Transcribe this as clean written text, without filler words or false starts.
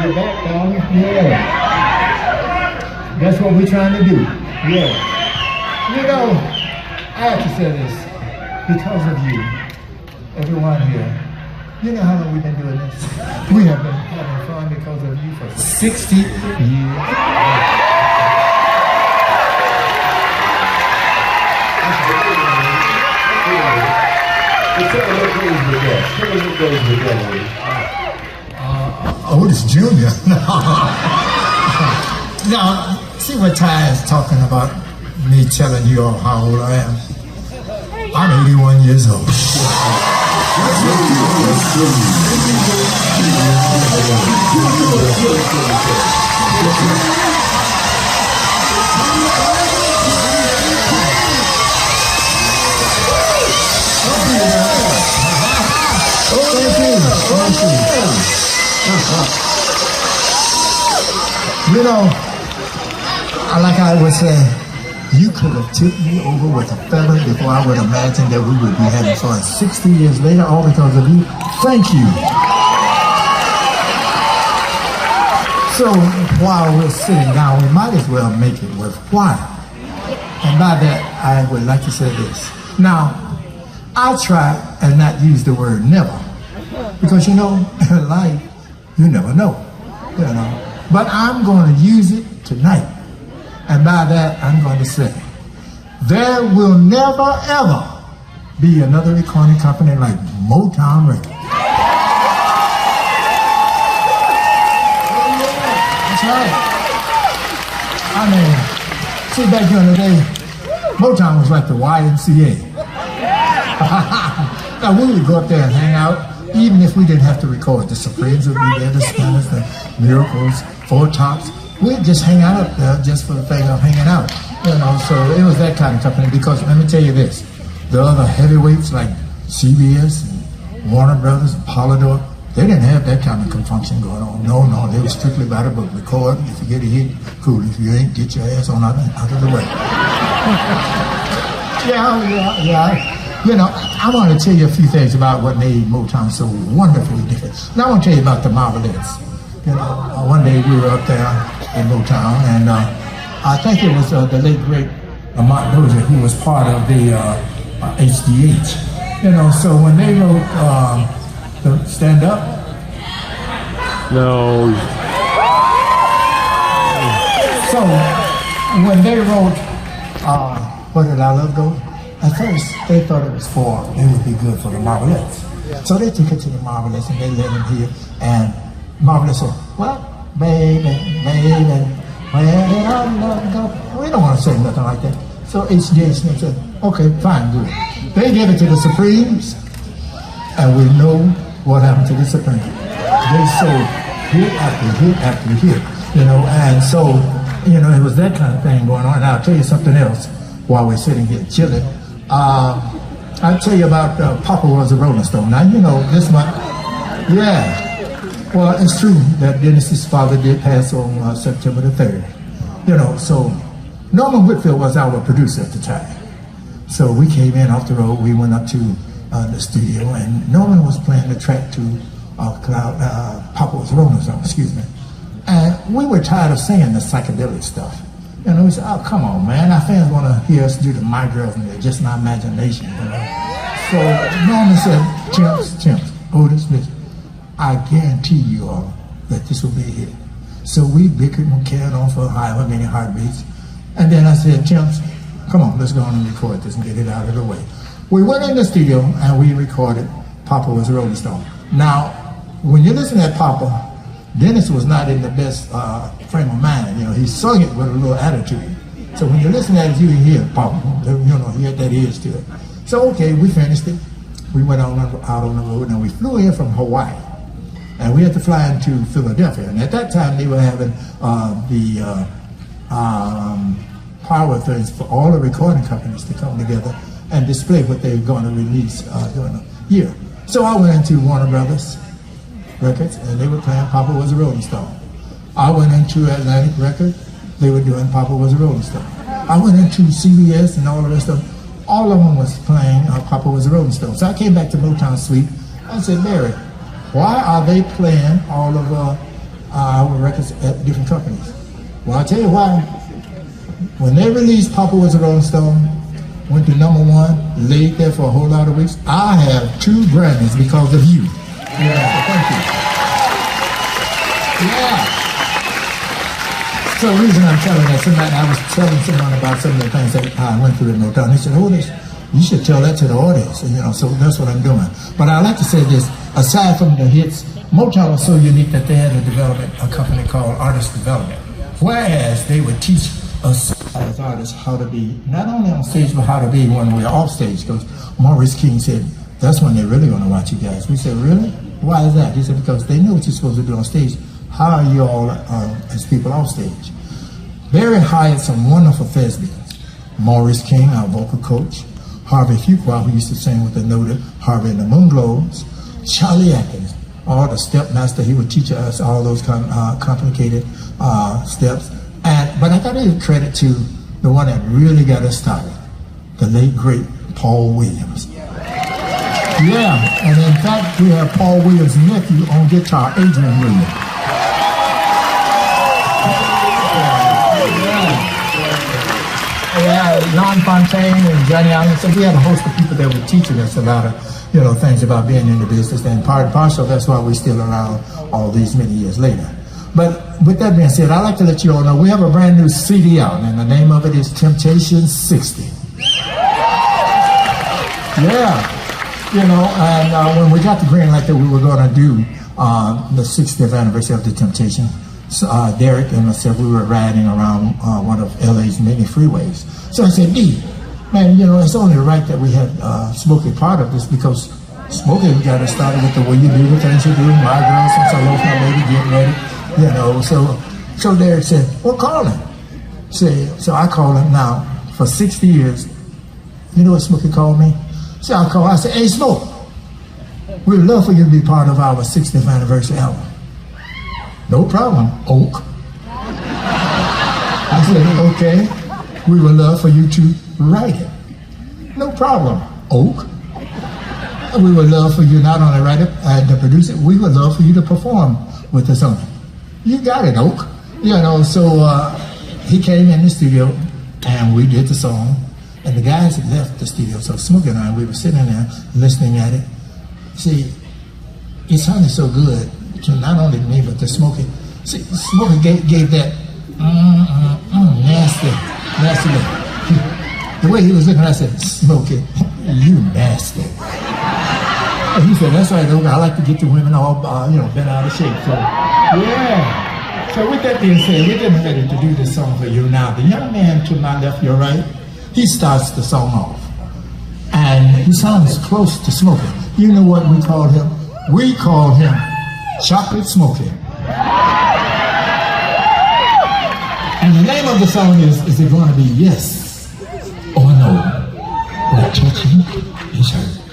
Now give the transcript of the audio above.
You're back, dog. Yeah. That's what we're trying to do. Yeah. You know, I have to say this. Because of you, everyone here, you know how long we've been doing this? We have been having fun because of you for 60 years. Otis Jr. Now, see what Ty is talking about, me telling you all how old I am. I'm 81 years old. You know, like I was saying, you could have tipped me over with a feather before I would imagine that we would be having fun 60 years later, all because of you. Thank you. So while we're sitting down, we might as well make it worthwhile. And by that, I would like to say this. Now, I'll try and not use the word never. Because, you know, in life, you never know. You know. But I'm going to use it tonight. And by that, I'm going to say, there will never, ever be another recording company like Motown Records. That's right. I mean, see, back during the day, Motown was like the YMCA. Now, we would go up there and hang out, even if we didn't have to record. The Supremes would be there, the Spinners, the Miracles, Four Tops. We'd just hang out up there just for the thing of hanging out, you know, so it was that kind of company. Because let me tell you this, the other heavyweights like CBS and Warner Brothers and Polydor, they didn't have that kind of confunction going on. No, they were strictly by the book. Record, if you get a hit, cool. If you ain't, get your ass on out of the way. Yeah. You know, I want to tell you a few things about what made Motown so wonderfully different. Now I want to tell you about the Marvelettes. You know, one day we were up there in Motown, and I think it was the late great Lamont Dozier who was part of the HDH. You know, so when they wrote the Stand Up. No. So when they wrote Where Did Our Love Go? At first they thought it would be good for the Marvelettes. So they took it to the Marvelettes and they let them hear, and Marvelous said, well, baby, where did our love go? We don't want to say nothing like that. So HJ Smith said, okay, fine, good. They gave it to the Supremes, and we know what happened to the Supremes. They sold hit after hit after hit, you know, and so, you know, it was that kind of thing going on. And I'll tell you something else while we're sitting here chilling. I'll tell you about Papa Was a Rolling Stone. Now, you know, this one, yeah. Well, it's true that Dennis's father did pass on September the 3rd. You know, so Norman Whitfield was our producer at the time. So we came in off the road, we went up to the studio, and Norman was playing the track to Papa Was a Rolling Stone, excuse me. And we were tired of singing the psychedelic stuff. You know, we said, oh, come on, man, our fans want to hear us do the My Girls and they're just my imagination, you know. So Norman said, Chimps, Otis, listen. I guarantee you all that this will be a hit. So we bickered and carried on for however many heartbeats. And then I said, Chimps, come on, let's go on and record this and get it out of the way. We went in the studio and we recorded Papa Was a Rolling Stone. Now, when you listen at Papa, Dennis was not in the best frame of mind. You know, he sung it with a little attitude. So when you listen at it, you can hear Papa, you know, he had that edge to it. So, okay, we finished it. We went out on the road and we flew in from Hawaii. And we had to fly into Philadelphia. And at that time, they were having the power things for all the recording companies to come together and display what they were going to release during the year. So I went into Warner Brothers Records, and they were playing Papa Was a Rolling Stone. I went into Atlantic Records, they were doing Papa Was a Rolling Stone. I went into CBS and all the rest of them. All of them was playing Papa Was a Rolling Stone. So I came back to Motown Suite. I said, Mary, why are they playing all of our records at different companies. Well, I'll tell you why. When they released Papa Was a Rolling Stone, went to #1, laid there for a whole lot of weeks. I have 2 Grammys because of you. Yeah, thank you. Yeah. So the reason I'm telling that, I was telling someone about some of the things that I went through in Motown. He said, Otis, you should tell that to the audience. And, so that's what I'm doing. But I like to say this, aside from the hits, Motown was so unique that they had a company called Artist Development. Whereas they would teach us as artists how to be, not only on stage, but how to be when we're off stage. Because Maurice King said, that's when they're really going to watch you guys. We said, really? Why is that? He said, because they know what you're supposed to do on stage. How are you all as people off stage? Barry hired some wonderful thespians. Maurice King, our vocal coach. Harvey Fuqua, who used to sing with the noted Harvey and the Moonglobes. Charlie Atkins, all the step master. He would teach us all those complicated steps. But I got to give credit to the one that really got us started, the late, great Paul Williams. Yeah, and in fact, we have Paul Williams' nephew on guitar, Adrian Williams. Yeah, Lon Fontaine and Johnny Allen. So we had a host of people that were teaching us a lot of, things about being in the business. And part and parcel, that's why we're still around all these many years later. But with that being said, I'd like to let you all know we have a brand new CD out, and the name of it is Temptation 60. Yeah. And when we got the green light that we were going to do the 60th anniversary of the Temptation, Derek and myself, we were riding around one of LA's many freeways. So I said, D, man, it's only right that we had Smokey part of this, because Smokey got us started with the way you do the things you do, my girl, since I love my baby, getting ready, So Derek said, well, call him. So I called him now for 60 years. You know what Smokey called me? So I said, hey, Smoke, we'd love for you to be part of our 60th anniversary album. No problem, Oak. I said, okay, we would love for you to write it. No problem, Oak. We would love for you not only write it and to produce it, we would love for you to perform with us on it. You got it, Oak. So he came in the studio and we did the song. And the guys had left the studio, so Smokey and I, we were sitting there listening at it. See, it sounded so good to not only me, but to Smokey. See, Smokey gave that nasty. The way he was looking, I said, Smokey, you nasty. And he said, that's right, I like to get the women all, bent out of shape. So, yeah. So with that being said, we're getting ready to do this song for you now. The young man to my left, your right, he starts the song off. And he sounds close to Smokey. You know what we call him? We call him Chocolate Smokey. And the name of the song is it going to be yes or no? Or touching his heart?